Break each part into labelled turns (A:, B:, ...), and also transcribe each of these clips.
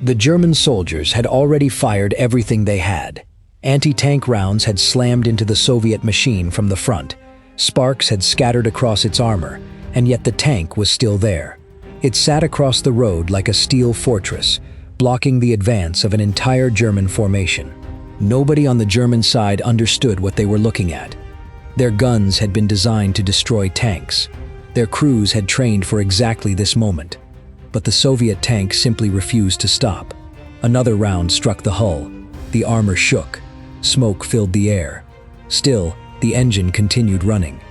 A: The German soldiers had already fired everything they had. Anti-tank rounds had slammed into the Soviet machine from the front. Sparks had scattered across its armor, and yet the tank was still there. It sat across the road like a steel fortress, blocking the advance of an entire German formation. Nobody on the German side understood what they were looking at. Their guns had been designed to destroy tanks. Their crews had trained for exactly this moment. But the Soviet tank simply refused to stop. Another round struck the hull. The armor shook. Smoke filled the air. Still, the engine continued running.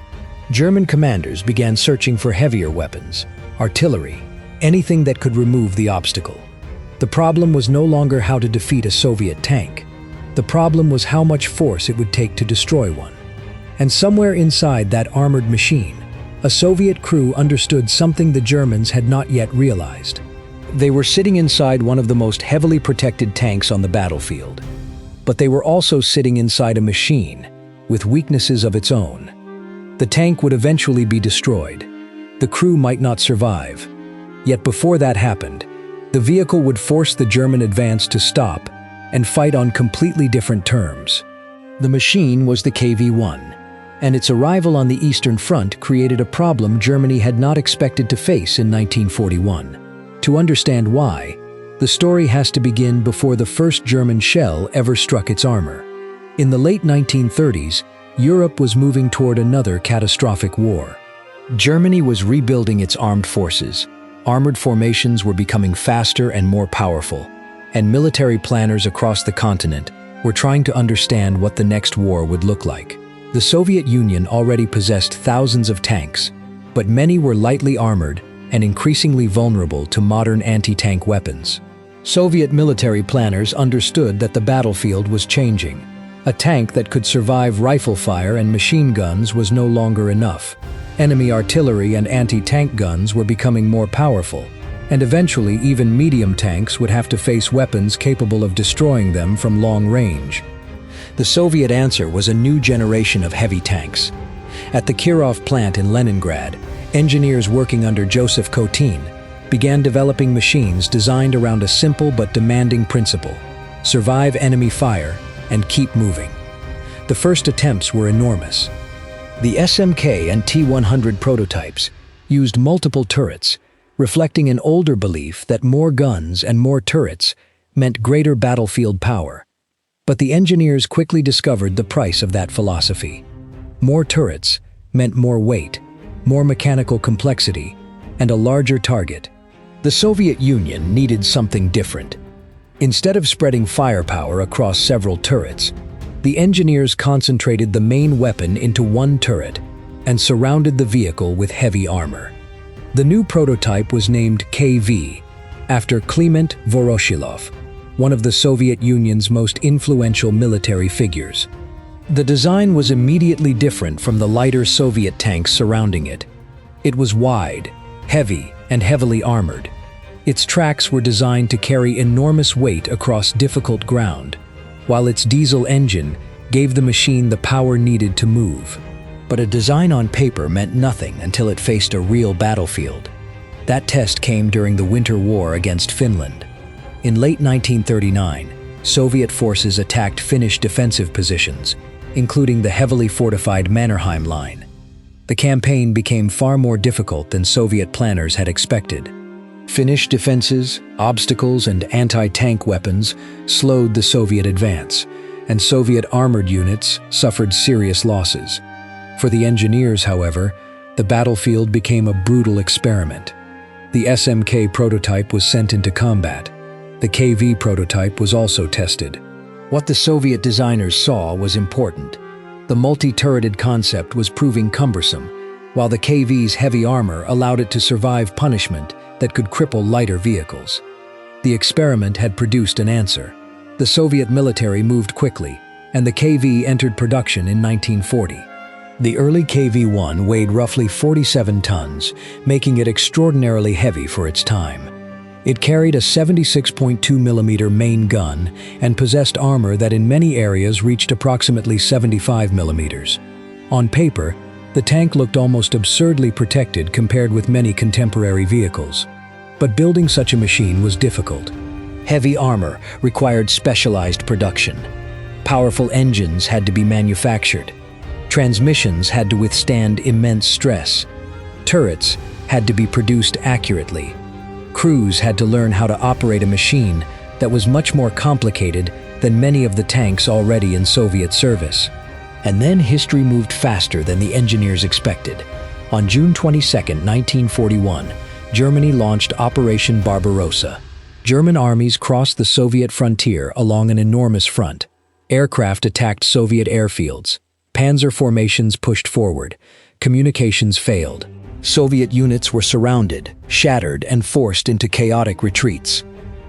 A: German commanders began searching for heavier weapons, artillery, anything that could remove the obstacle. The problem was no longer how to defeat a Soviet tank. The problem was how much force it would take to destroy one. And somewhere inside that armored machine, a Soviet crew understood something the Germans had not yet realized. They were sitting inside one of the most heavily protected tanks on the battlefield. But they were also sitting inside a machine with weaknesses of its own. The tank would eventually be destroyed. The crew might not survive. Yet before that happened, the vehicle would force the German advance to stop and fight on completely different terms. The machine was the KV-1. And its arrival on the Eastern Front created a problem Germany had not expected to face in 1941. To understand why, the story has to begin before the first German shell ever struck its armor. In the late 1930s, Europe was moving toward another catastrophic war. Germany was rebuilding its armed forces. Armored formations were becoming faster and more powerful, and military planners across the continent were trying to understand what the next war would look like. The Soviet Union already possessed thousands of tanks, but many were lightly armored and increasingly vulnerable to modern anti-tank weapons. Soviet military planners understood that the battlefield was changing. A tank that could survive rifle fire and machine guns was no longer enough. Enemy artillery and anti-tank guns were becoming more powerful, and eventually even medium tanks would have to face weapons capable of destroying them from long range. The Soviet answer was a new generation of heavy tanks. At the Kirov plant in Leningrad, engineers working under Joseph Kotin began developing machines designed around a simple but demanding principle: survive enemy fire and keep moving. The first attempts were enormous. The SMK and T-100 prototypes used multiple turrets, reflecting an older belief that more guns and more turrets meant greater battlefield power. But the engineers quickly discovered the price of that philosophy. More turrets meant more weight, more mechanical complexity, and a larger target. The Soviet Union needed something different. Instead of spreading firepower across several turrets, the engineers concentrated the main weapon into one turret and surrounded the vehicle with heavy armor. The new prototype was named KV, after Kliment Voroshilov, one of the Soviet Union's most influential military figures. The design was immediately different from the lighter Soviet tanks surrounding it. It was wide, heavy, and heavily armored. Its tracks were designed to carry enormous weight across difficult ground, while its diesel engine gave the machine the power needed to move. But a design on paper meant nothing until it faced a real battlefield. That test came during the Winter War against Finland. In late 1939, Soviet forces attacked Finnish defensive positions, including the heavily fortified Mannerheim Line. The campaign became far more difficult than Soviet planners had expected. Finnish defenses, obstacles, and anti-tank weapons slowed the Soviet advance, and Soviet armored units suffered serious losses. For the engineers, however, the battlefield became a brutal experiment. The SMK prototype was sent into combat. The KV prototype was also tested. What the Soviet designers saw was important. The multi-turreted concept was proving cumbersome, while the KV's heavy armor allowed it to survive punishment that could cripple lighter vehicles. The experiment had produced an answer. The Soviet military moved quickly, and the KV entered production in 1940. The early KV-1 weighed roughly 47 tons, making it extraordinarily heavy for its time. It carried a 76.2mm main gun and possessed armor that in many areas reached approximately 75mm. On paper, the tank looked almost absurdly protected compared with many contemporary vehicles. But building such a machine was difficult. Heavy armor required specialized production. Powerful engines had to be manufactured. Transmissions had to withstand immense stress. Turrets had to be produced accurately. Crews had to learn how to operate a machine that was much more complicated than many of the tanks already in Soviet service. And then history moved faster than the engineers expected. On June 22, 1941, Germany launched Operation Barbarossa. German armies crossed the Soviet frontier along an enormous front. Aircraft attacked Soviet airfields. Panzer formations pushed forward. Communications failed. Soviet units were surrounded, shattered, and forced into chaotic retreats.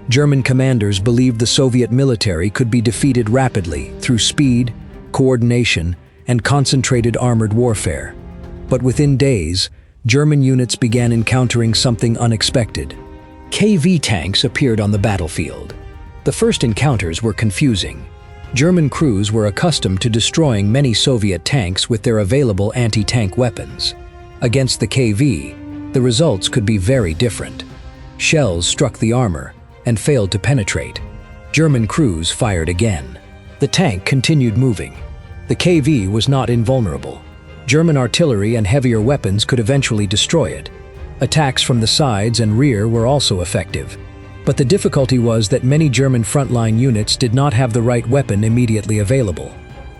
A: German commanders believed the Soviet military could be defeated rapidly through speed, coordination, and concentrated armored warfare. But within days, German units began encountering something unexpected. KV tanks appeared on the battlefield. The first encounters were confusing. German crews were accustomed to destroying many Soviet tanks with their available anti-tank weapons. Against the KV, the results could be very different. Shells struck the armor and failed to penetrate. German crews fired again. The tank continued moving. The KV was not invulnerable. German artillery and heavier weapons could eventually destroy it. Attacks from the sides and rear were also effective. But the difficulty was that many German frontline units did not have the right weapon immediately available.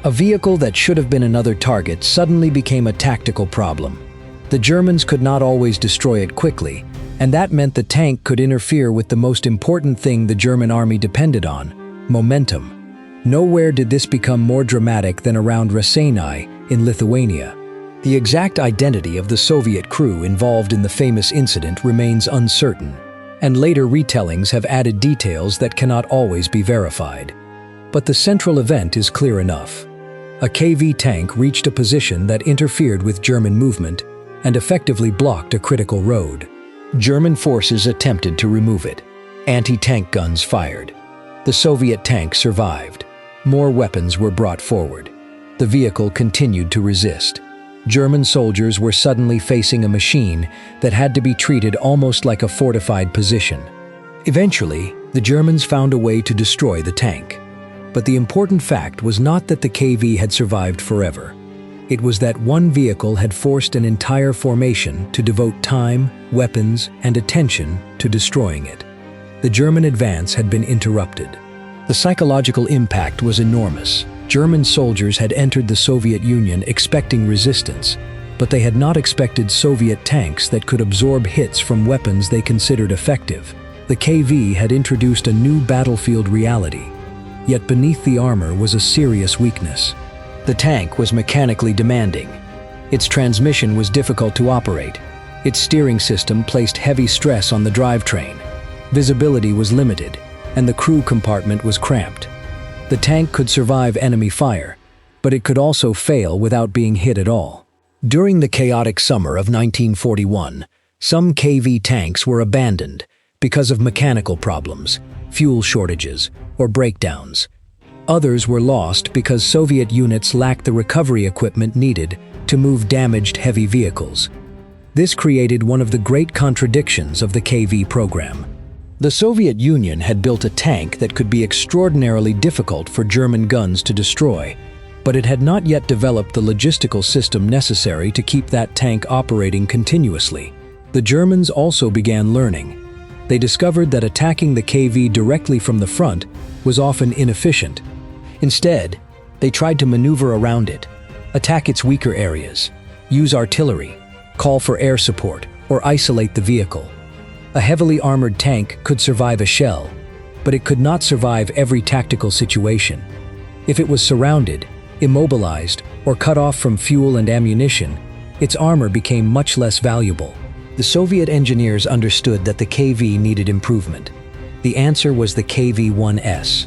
A: A vehicle that should have been another target suddenly became a tactical problem. The Germans could not always destroy it quickly, and that meant the tank could interfere with the most important thing the German army depended on: momentum. Nowhere did this become more dramatic than around Raseiniai in Lithuania. The exact identity of the Soviet crew involved in the famous incident remains uncertain, and later retellings have added details that cannot always be verified. But the central event is clear enough. A KV tank reached a position that interfered with German movement and effectively blocked a critical road. German forces attempted to remove it. Anti-tank guns fired. The Soviet tank survived. More weapons were brought forward. The vehicle continued to resist. German soldiers were suddenly facing a machine that had to be treated almost like a fortified position. Eventually, the Germans found a way to destroy the tank. But the important fact was not that the KV had survived forever. It was that one vehicle had forced an entire formation to devote time, weapons, and attention to destroying it. The German advance had been interrupted. The psychological impact was enormous. German soldiers had entered the Soviet Union expecting resistance, but they had not expected Soviet tanks that could absorb hits from weapons they considered effective. The KV had introduced a new battlefield reality. Yet beneath the armor was a serious weakness. The tank was mechanically demanding. Its transmission was difficult to operate. Its steering system placed heavy stress on the drivetrain. Visibility was limited, and the crew compartment was cramped. The tank could survive enemy fire, but it could also fail without being hit at all. During the chaotic summer of 1941, some KV tanks were abandoned because of mechanical problems, fuel shortages, or breakdowns. Others were lost because Soviet units lacked the recovery equipment needed to move damaged heavy vehicles. This created one of the great contradictions of the KV program. The Soviet Union had built a tank that could be extraordinarily difficult for German guns to destroy, but it had not yet developed the logistical system necessary to keep that tank operating continuously. The Germans also began learning. They discovered that attacking the KV directly from the front was often inefficient. Instead, they tried to maneuver around it, attack its weaker areas, use artillery, call for air support, or isolate the vehicle. A heavily armored tank could survive a shell, but it could not survive every tactical situation. If it was surrounded, immobilized, or cut off from fuel and ammunition, its armor became much less valuable. The Soviet engineers understood that the KV needed improvement. The answer was the KV-1S.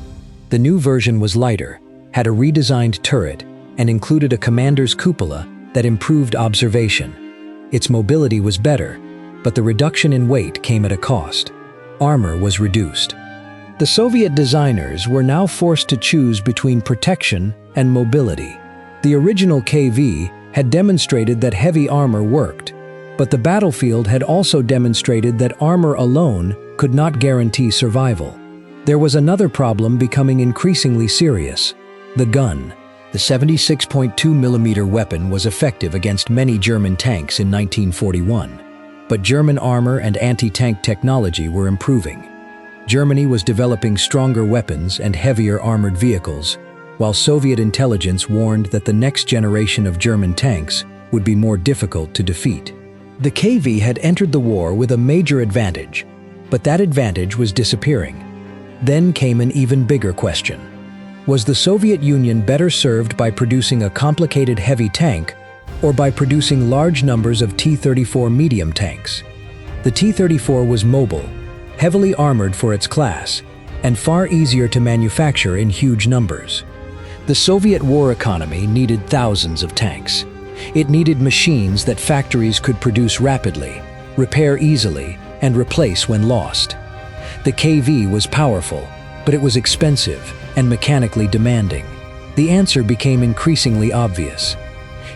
A: The new version was lighter, had a redesigned turret, and included a commander's cupola that improved observation. Its mobility was better, but the reduction in weight came at a cost. Armor was reduced. The Soviet designers were now forced to choose between protection and mobility. The original KV had demonstrated that heavy armor worked, but the battlefield had also demonstrated that armor alone could not guarantee survival. There was another problem becoming increasingly serious: the gun. The 76.2mm weapon was effective against many German tanks in 1941. But German armor and anti-tank technology were improving. Germany was developing stronger weapons and heavier armored vehicles, while Soviet intelligence warned that the next generation of German tanks would be more difficult to defeat. The KV had entered the war with a major advantage, but that advantage was disappearing. Then came an even bigger question. Was the Soviet Union better served by producing a complicated heavy tank or by producing large numbers of T-34 medium tanks? The T-34 was mobile, heavily armored for its class, and far easier to manufacture in huge numbers. The Soviet war economy needed thousands of tanks. It needed machines that factories could produce rapidly, repair easily, and replace when lost. The KV was powerful, but it was expensive and mechanically demanding. The answer became increasingly obvious.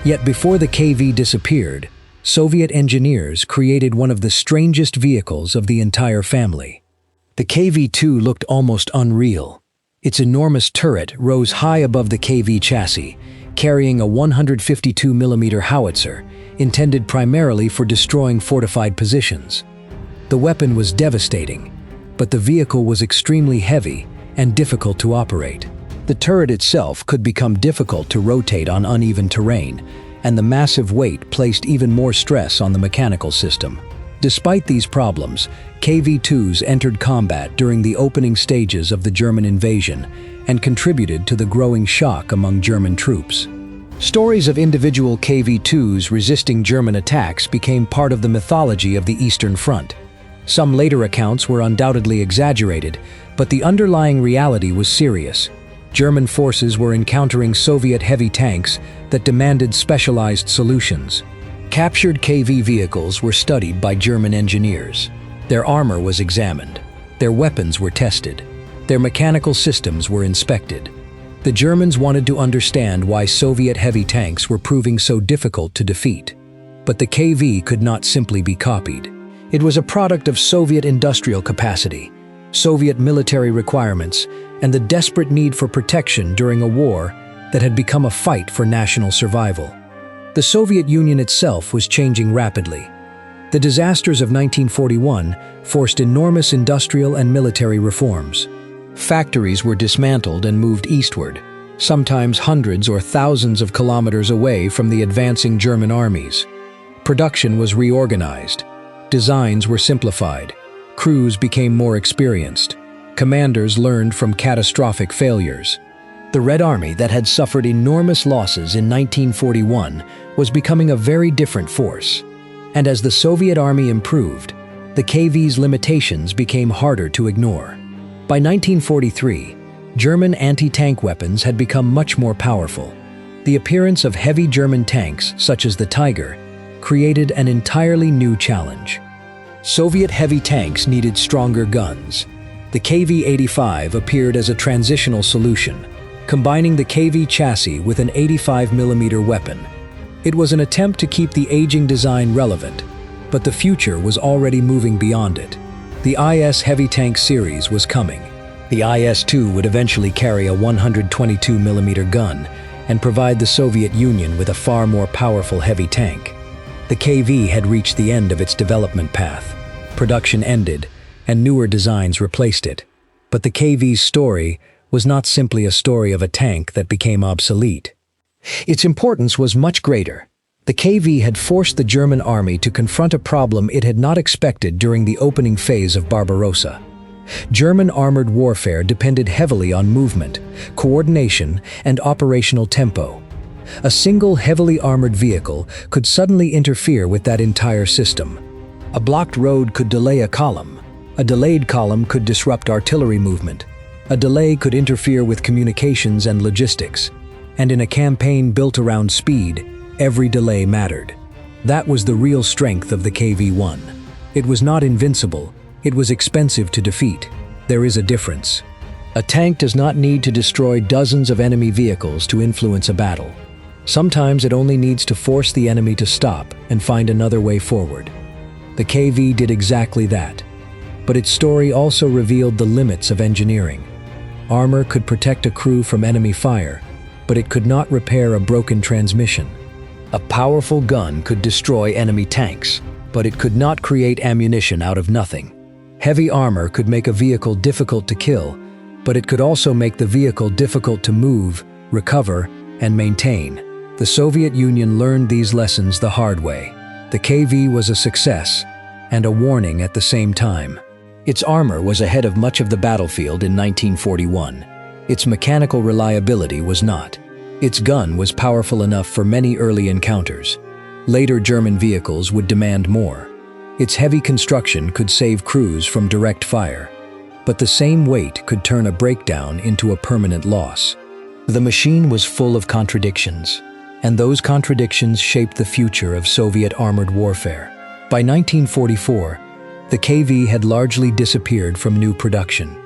A: Yet before the KV disappeared, Soviet engineers created one of the strangest vehicles of the entire family. The KV-2 looked almost unreal. Its enormous turret rose high above the KV chassis, carrying a 152mm howitzer, intended primarily for destroying fortified positions. The weapon was devastating, but the vehicle was extremely heavy and difficult to operate. The turret itself could become difficult to rotate on uneven terrain, and the massive weight placed even more stress on the mechanical system. Despite these problems, KV-2s entered combat during the opening stages of the German invasion and contributed to the growing shock among German troops. Stories of individual KV-2s resisting German attacks became part of the mythology of the Eastern Front. Some later accounts were undoubtedly exaggerated, but the underlying reality was serious. German forces were encountering Soviet heavy tanks that demanded specialized solutions. Captured KV vehicles were studied by German engineers. Their armor was examined. Their weapons were tested. Their mechanical systems were inspected. The Germans wanted to understand why Soviet heavy tanks were proving so difficult to defeat. But the KV could not simply be copied. It was a product of Soviet industrial capacity, Soviet military requirements, and the desperate need for protection during a war that had become a fight for national survival. The Soviet Union itself was changing rapidly. The disasters of 1941 forced enormous industrial and military reforms. Factories were dismantled and moved eastward, sometimes hundreds or thousands of kilometers away from the advancing German armies. Production was reorganized. Designs were simplified. Crews became more experienced. Commanders learned from catastrophic failures. The Red Army that had suffered enormous losses in 1941 was becoming a very different force. And as the Soviet Army improved, the KV's limitations became harder to ignore. By 1943, German anti-tank weapons had become much more powerful. The appearance of heavy German tanks, such as the Tiger, created an entirely new challenge. Soviet heavy tanks needed stronger guns. The KV-85 appeared as a transitional solution, combining the KV chassis with an 85mm weapon. It was an attempt to keep the aging design relevant, but the future was already moving beyond it. The IS heavy tank series was coming. The IS-2 would eventually carry a 122mm gun and provide the Soviet Union with a far more powerful heavy tank. The KV had reached the end of its development path. Production ended, and newer designs replaced it. But the KV's story was not simply a story of a tank that became obsolete. Its importance was much greater. The KV had forced the German army to confront a problem it had not expected during the opening phase of Barbarossa. German armored warfare depended heavily on movement, coordination, and operational tempo. A single heavily armored vehicle could suddenly interfere with that entire system. A blocked road could delay a column. A delayed column could disrupt artillery movement. A delay could interfere with communications and logistics. And in a campaign built around speed, every delay mattered. That was the real strength of the KV-1. It was not invincible. It was expensive to defeat. There is a difference. A tank does not need to destroy dozens of enemy vehicles to influence a battle. Sometimes it only needs to force the enemy to stop and find another way forward. The KV did exactly that. But its story also revealed the limits of engineering. Armor could protect a crew from enemy fire, but it could not repair a broken transmission. A powerful gun could destroy enemy tanks, but it could not create ammunition out of nothing. Heavy armor could make a vehicle difficult to kill, but it could also make the vehicle difficult to move, recover, and maintain. The Soviet Union learned these lessons the hard way. The KV was a success, and a warning at the same time. Its armor was ahead of much of the battlefield in 1941. Its mechanical reliability was not. Its gun was powerful enough for many early encounters. Later German vehicles would demand more. Its heavy construction could save crews from direct fire, but the same weight could turn a breakdown into a permanent loss. The machine was full of contradictions, and those contradictions shaped the future of Soviet armored warfare. By 1944, the KV had largely disappeared from new production.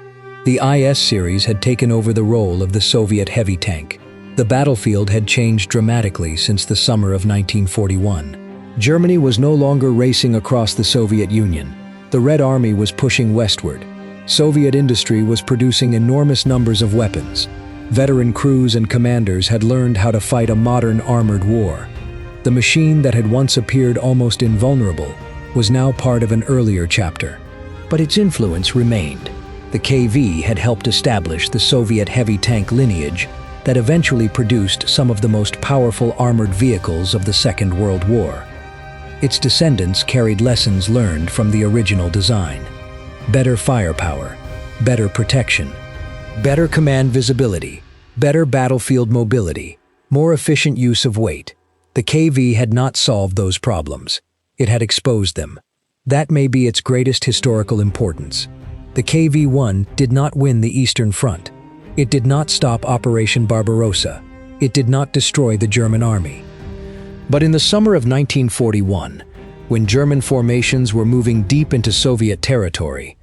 A: The IS series had taken over the role of the Soviet heavy tank. The battlefield had changed dramatically since the summer of 1941. Germany was no longer racing across the Soviet Union. The Red Army was pushing westward. Soviet industry was producing enormous numbers of weapons. Veteran crews and commanders had learned how to fight a modern armored war. The machine that had once appeared almost invulnerable was now part of an earlier chapter. But its influence remained. The KV had helped establish the Soviet heavy tank lineage that eventually produced some of the most powerful armored vehicles of the Second World War. Its descendants carried lessons learned from the original design. Better firepower, better protection, better command visibility, better battlefield mobility, more efficient use of weight. The KV had not solved those problems. It had exposed them. That may be its greatest historical importance. The KV-1 did not win the Eastern Front. It did not stop Operation Barbarossa. It did not destroy the German army. But in the summer of 1941, when German formations were moving deep into Soviet territory,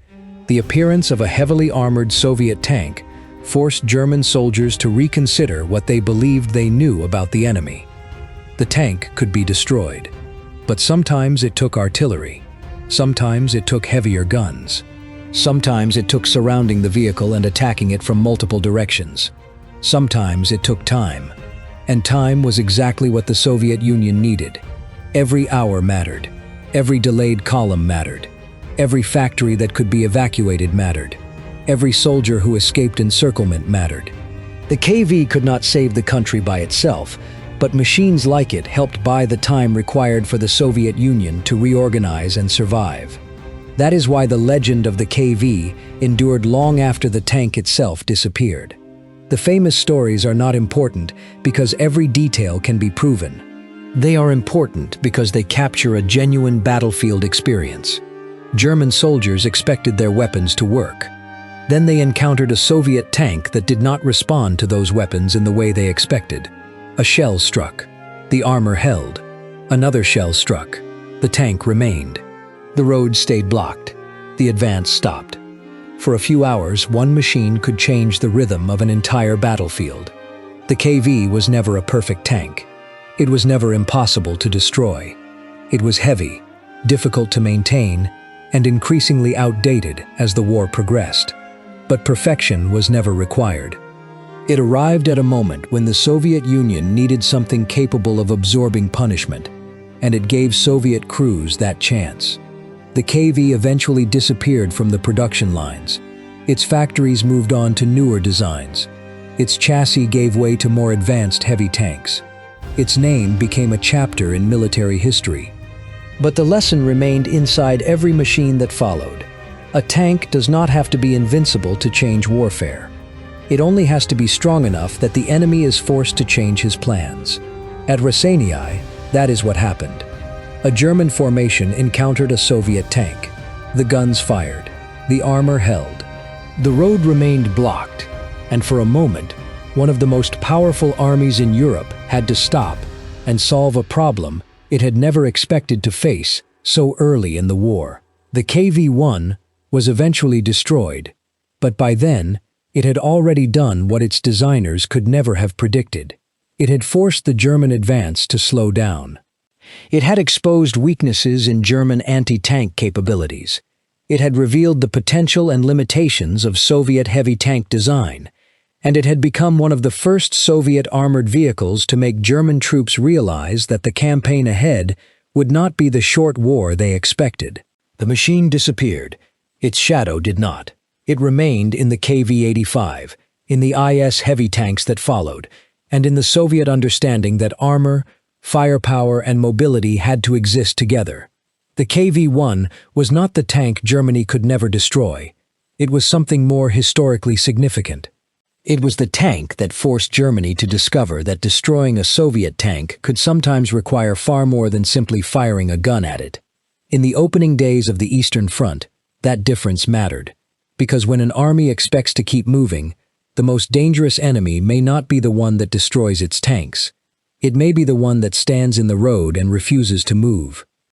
A: the appearance of a heavily armored Soviet tank forced German soldiers to reconsider what they believed they knew about the enemy. The tank could be destroyed, but sometimes it took artillery. Sometimes it took heavier guns. Sometimes it took surrounding the vehicle and attacking it from multiple directions. Sometimes it took time. And time was exactly what the Soviet Union needed. Every hour mattered. Every delayed column mattered. Every factory that could be evacuated mattered. Every soldier who escaped encirclement mattered. The KV could not save the country by itself, but machines like it helped buy the time required for the Soviet Union to reorganize and survive. That is why the legend of the KV endured long after the tank itself disappeared. The famous stories are not important because every detail can be proven. They are important because they capture a genuine battlefield experience. German soldiers expected their weapons to work. Then they encountered a Soviet tank that did not respond to those weapons in the way they expected. A shell struck. The armor held. Another shell struck. The tank remained. The road stayed blocked. The advance stopped. For a few hours, one machine could change the rhythm of an entire battlefield. The KV was never a perfect tank. It was never impossible to destroy. It was heavy, difficult to maintain, and increasingly outdated as the war progressed. But perfection was never required. It arrived at a moment when the Soviet Union needed something capable of absorbing punishment, and it gave Soviet crews that chance. The KV eventually disappeared from the production lines. Its factories moved on to newer designs. Its chassis gave way to more advanced heavy tanks. Its name became a chapter in military history. But the lesson remained inside every machine that followed. A tank does not have to be invincible to change warfare. It only has to be strong enough that the enemy is forced to change his plans. At Raseiniai, that is what happened. A German formation encountered a Soviet tank. The guns fired. The armor held. The road remained blocked, and for a moment, one of the most powerful armies in Europe had to stop and solve a problem it had never expected to face so early in the war. The KV-1 was eventually destroyed, but by then, it had already done what its designers could never have predicted. It had forced the German advance to slow down. It had exposed weaknesses in German anti-tank capabilities. It had revealed the potential and limitations of Soviet heavy tank design, and it had become one of the first Soviet armored vehicles to make German troops realize that the campaign ahead would not be the short war they expected. The machine disappeared. Its shadow did not. It remained in the KV-85, in the IS heavy tanks that followed, and in the Soviet understanding that armor, firepower, and mobility had to exist together. The KV-1 was not the tank Germany could never destroy. It was something more historically significant. It was the tank that forced Germany to discover that destroying a Soviet tank could sometimes require far more than simply firing a gun at it. In the opening days of the Eastern Front, that difference mattered, because when an army expects to keep moving, the most dangerous enemy may not be the one that destroys its tanks. It may be the one that stands in the road and refuses to move.